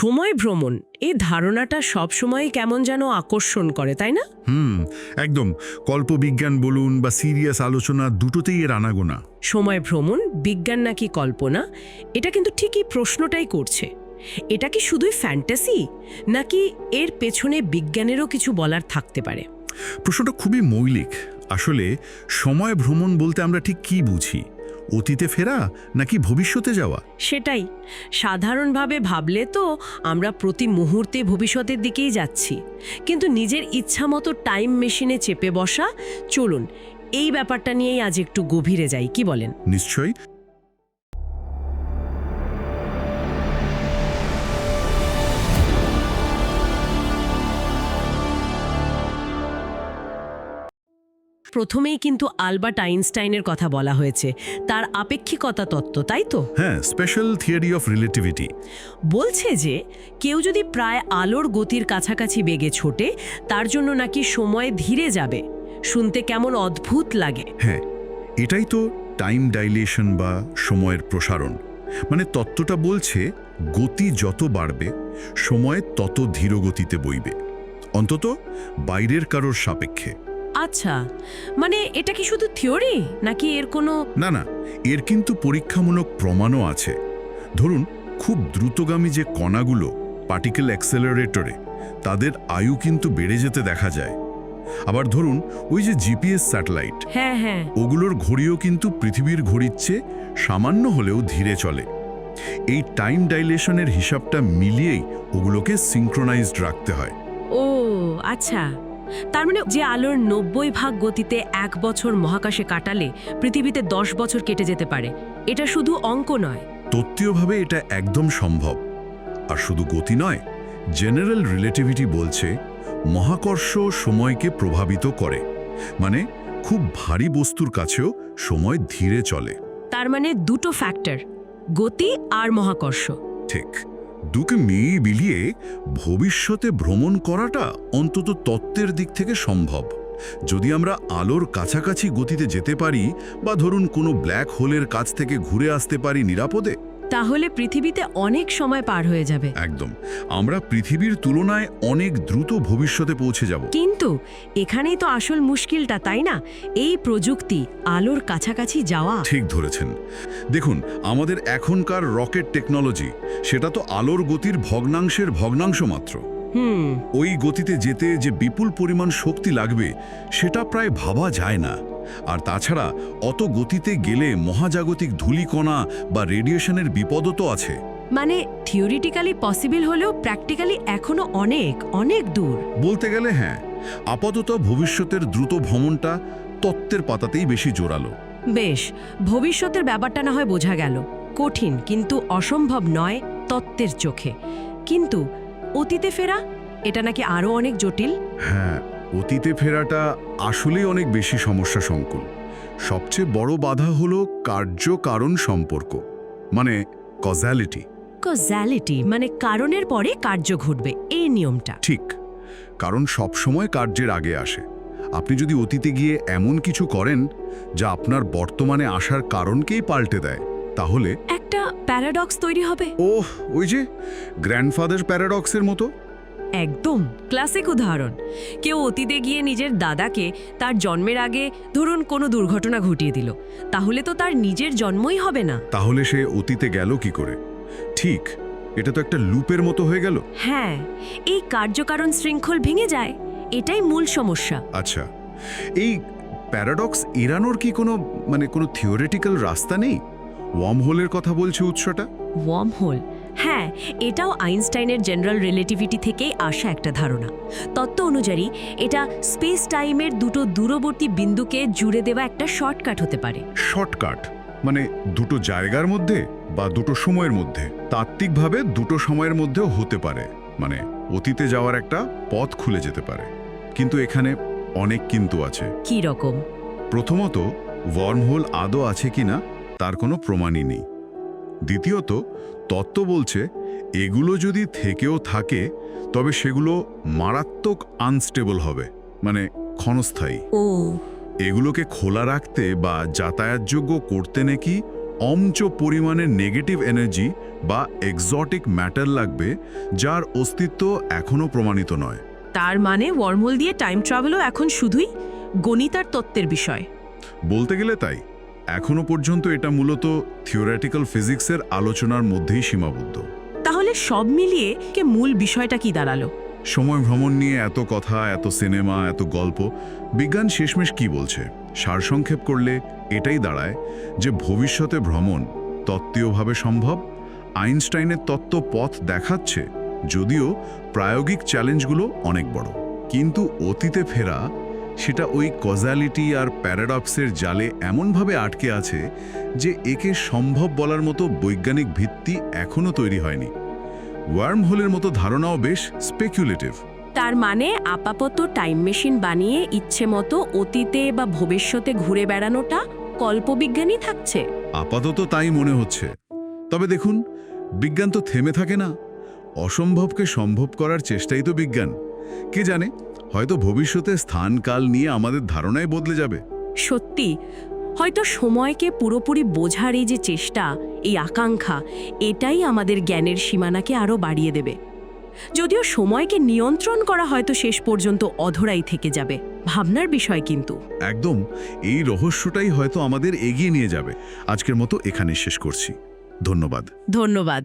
সময় ভ্রমণ এই ধারণাটা সবসময় কেমন যেন আকর্ষণ করে, তাই না? একদম। কল্পবিজ্ঞান বলুন বা সিরিয়াস আলোচনা, দুটোতেই এর আনাগোনা। সময় ভ্রমণ বিজ্ঞান নাকি কল্পনা, এটা কিন্তু ঠিকই প্রশ্নটাই করছে। এটা কি শুধুই ফ্যান্টাসি, নাকি এর পেছনে বিজ্ঞানেরও কিছু বলার থাকতে পারে? প্রশ্নটা খুবই মৌলিক। আসলে সময় ভ্রমণ বলতে আমরা ঠিক কি বুঝি? অতীতে ফেরা নাকি ভবিষ্যতে যাওয়া? সেটাই। সাধারণভাবে ভাবলে তো আমরা প্রতি মুহূর্তে ভবিষ্যতের দিকেই যাচ্ছি, কিন্তু নিজের ইচ্ছামতো টাইম মেশিনে চেপে বসা, চলুন এই ব্যাপারটা নিয়েই আজ একটু গভীরে যাই, কি বলেন? নিশ্চয়ই। প্রথমেই কিন্তু আলবার্ট আইনস্টাইনের কথা বলা হয়েছে, তার আপেক্ষিকতা তত্ত্ব, তাই তো? হ্যাঁ, স্পেশাল থিওরি অফ রিলেটিভিটি বলছে যে কেউ যদি প্রায় আলোর গতির কাছাকাছি বেগে ছোটে, তার জন্য নাকি সময় ধীরে যাবে। শুনতে কেমন অদ্ভুত লাগে। হ্যাঁ, এটাই তো টাইম ডাইলেশন বা সময়ের প্রসারণ। মানে তত্ত্বটা বলছে গতি যত বাড়বে সময় তত ধীর গতিতে বইবে, অন্তত বাইরের কারোর সাপেক্ষে। আচ্ছা, মানে এটা কি শুধু থিওরি, নাকি এর কোনো... না, এর কিন্তু পরীক্ষামূলক প্রমাণও আছে। ধরুন, খুব দ্রুতগামী যে কণাগুলো পার্টিকেল অ্যাক্সেলারেটরে, তাদের আয়ু কিন্তু বেড়ে যেতে দেখা যায়। আবার ধরুন, ওই যে জিপিএস স্যাটেলাইট, হ্যাঁ, ওগুলোর ঘড়িও কিন্তু পৃথিবীর ঘড়ির চেয়ে সামান্য হলেও ধীরে চলে। এই টাইম ডাইলেশনের হিসাবটা মিলিয়েই ওগুলোকে সিঙ্ক্রোনাইজড রাখতে হয়। ও আচ্ছা, তার মানে যে আলোর 90 ভাগ গতিতে 1 বছর মহাকাশে কাটালে পৃথিবীতে 10 বছর কেটে যেতে পারে, এটা শুধু অঙ্ক নয়। তত্ত্বীয়ভাবে এটা একদম সম্ভব। আর শুধু গতি নয়, জেনারেল রিলেটিভিটি বলছে মহাকর্ষ সময়কে প্রভাবিত করে। মানে খুব ভারী বস্তুর কাছেও সময় ধীরে চলে। তার মানে দুটো ফ্যাক্টর, গতি আর মহাকর্ষ। ঠিক, দুকে মিলিয়ে ভবিষ্যতে ভ্রমণ করাটা অন্তত তত্ত্বের দিক থেকে সম্ভব। যদি আমরা আলোর কাছাকাছি গতিতে যেতে পারি, বা ধরুন কোনো ব্ল্যাক হোলের কাছ থেকে ঘুরে আসতে পারি নিরাপদে, তাহলে পৃথিবীতে অনেক সময় পার হয়ে যাবে। একদম, আমরা পৃথিবীর তুলনায় অনেক দ্রুত ভবিষ্যতে পৌঁছে যাব। কিন্তু এখানেই তো আসল মুশকিলটা, তাই না? এই প্রযুক্তি, আলোর কাছাকাছি যাওয়া। ঠিক ধরেছেন। দেখুন, আমাদের এখনকার রকেট টেকনোলজি, সেটা তো আলোর গতির ভগ্নাংশের ভগ্নাংশ মাত্র। ওই গতিতে যেতে যে বিপুল পরিমাণ শক্তি লাগবে, সেটা প্রায় ভাবা যায় না। আর তাছাড়া অত গতিতে গেলে মহাজাগতিক ধূলিকণা বা রেডিয়েশনের বিপদও তো আছে। মানে থিওরিটিক্যালি পসিবল হলেও প্র্যাকটিক্যালি এখনো অনেক অনেক দূর। বলতে গেলে হ্যাঁ, আপাতত ভবিষ্যতের দ্রুত ভ্রমণটা তত্ত্বের পাতাতেই বেশি জোরালো। বেশ, ভবিষ্যতের ব্যাপারটা না হয় বোঝা গেল, কঠিন কিন্তু অসম্ভব নয় তত্ত্বের চোখে। কিন্তু অতীতে ফেরা, এটা নাকি আরো অনেক জটিল। হ্যাঁ, অতীতে ফেরাটা আসলেই অনেক বেশি সমস্যা সংকুল। সবচেয়ে বড় বাধা হলো কার্য কারণ সম্পর্ক, মানে কজালিটি। কজালিটি মানে কারণের পরে কার্য ঘটবে, এই নিয়মটা। ঠিক, কারণ সব সময় কার্যের আগে আসে। আপনি যদি অতীতে গিয়ে এমন কিছু করেন যা আপনার বর্তমানে আসার কারণকেই পাল্টে দেয়, তাহলে একটা প্যারাডক্স তৈরি হবে। ওই যে গ্র্যান্ডফাদার প্যারাডক্সের মতো। একদম ক্লাসিক উদাহরণ। কেউ অতীতে গিয়ে নিজের দাদাকে তার জন্মের আগে ধরুন কোনো দুর্ঘটনা ঘটিয়ে দিল, তাহলে তো তার নিজের জন্মই হবে না। তাহলে সে অতীতে গেল কি করে? ঠিক, এটা তো একটা লুপের মতো হয়ে গেল। হ্যাঁ, এই কার্যকারণ শৃঙ্খল ভেঙে যায়, এটাই মূল সমস্যা। আচ্ছা, এই প্যারাডক্স এড়ানোর কি কোনো থিওরিটিক্যাল রাস্তা নেই? ওয়ার্মহোলের কথা বলছে উৎসটা। ওয়ার্মহোল, হ্যাঁ, এটাও আইনস্টাইনের জেনারেল রিলেটিভিটি থেকেই আসা একটা ধারণা। তত্ত্ব অনুযায়ী এটা স্পেস টাইমের দুটো দূরবর্তী বিন্দুকে জুড়ে দেওয়া একটা শর্টকাট হতে পারে। শর্টকাট মানে দুটো জায়গার মধ্যে বা দুটো সময়ের মধ্যে? তাত্ত্বিকভাবে দুটো সময়ের মধ্যেও হতে পারে, মানে অতীতে যাওয়ার একটা পথ খুলে যেতে পারে। কিন্তু এখানে অনেক কিন্তু আছে। কি রকম? প্রথমত, ওয়ার্মহোল আদৌ আছে কিনা তার কোনো প্রমাণই নেই। দ্বিতীয়ত, তত্ত্ব বলছে এগুলো যদি থেকেও থাকে, তবে সেগুলো মারাত্মক আনস্টেবল হবে, মানে ক্ষণস্থায়ী। ও, এগুলোকে খোলা রাখতে বা যাতায়াতযোগ্য করতে নাকি অমচ পরিমাণে নেগেটিভ এনার্জি বা এক্সোটিক ম্যাটার লাগবে, যার অস্তিত্ব এখনও প্রমাণিত নয়। তার মানে ওয়ার্মহোল দিয়ে টাইম ট্রাভেলও এখন শুধুই গণিত আর তত্ত্বের বিষয়। বলতে গেলে তাই। এখনো পর্যন্ত এটা মূলত থিওরিটিক্যাল ফিজিক্সের আলোচনার মধ্যেই সীমাবদ্ধ। তাহলে সব মিলিয়ে মূল বিষয়টা কি দাঁড়ালো? সময় ভ্রমণ নিয়ে এত কথা, এত সিনেমা, এত গল্প, বিজ্ঞান শেষমেশ কি বলছে? সারসংক্ষেপ করলে এটাই দাঁড়ায় যে ভবিষ্যতে ভ্রমণ তত্ত্বীয়ভাবে সম্ভব। আইনস্টাইনের তত্ত্ব পথ দেখাচ্ছে, যদিও প্রায়োগিক চ্যালেঞ্জগুলো অনেক বড়। কিন্তু অতীতে ফেরা, সেটা ওই কজালিটি আর প্যারাডক্সের জালে এমনভাবে আটকে আছে যে একে সম্ভব বলার মতো বৈজ্ঞানিক ভিত্তি এখনও তৈরি হয়নি। ওয়ার্মহোলের মতো ধারণাও বেশ স্পেকুলেটিভ। তার মানে আপাতত টাইম মেশিন বানিয়ে ইচ্ছে মতো অতীতে বা ভবিষ্যতে ঘুরে বেড়ানোটা কল্পবিজ্ঞানই থাকছে। আপাতত তাই মনে হচ্ছে। তবে দেখুন, বিজ্ঞান তো থেমে থাকে না। অসম্ভবকে সম্ভব করার চেষ্টাই তো বিজ্ঞান। কে জানে, হয়তো ভবিষ্যতে স্থান কাল নিয়ে আমাদের ধারণাই বদলে যাবে। সত্যি, হয়তো সময়কে পুরোপুরি বোঝার এই যে চেষ্টা, এই আকাঙ্ক্ষা, এটাই আমাদের জ্ঞানের সীমানাকে আরও বাড়িয়ে দেবে। যদিও সময়কে নিয়ন্ত্রণ করা হয়তো শেষ পর্যন্ত অধরাই থেকে যাবে। ভাবনার বিষয় কিন্তু। একদম, এই রহস্যটাই হয়তো আমাদের এগিয়ে নিয়ে যাবে। আজকের মতো এখানে শেষ করছি। ধন্যবাদ। ধন্যবাদ।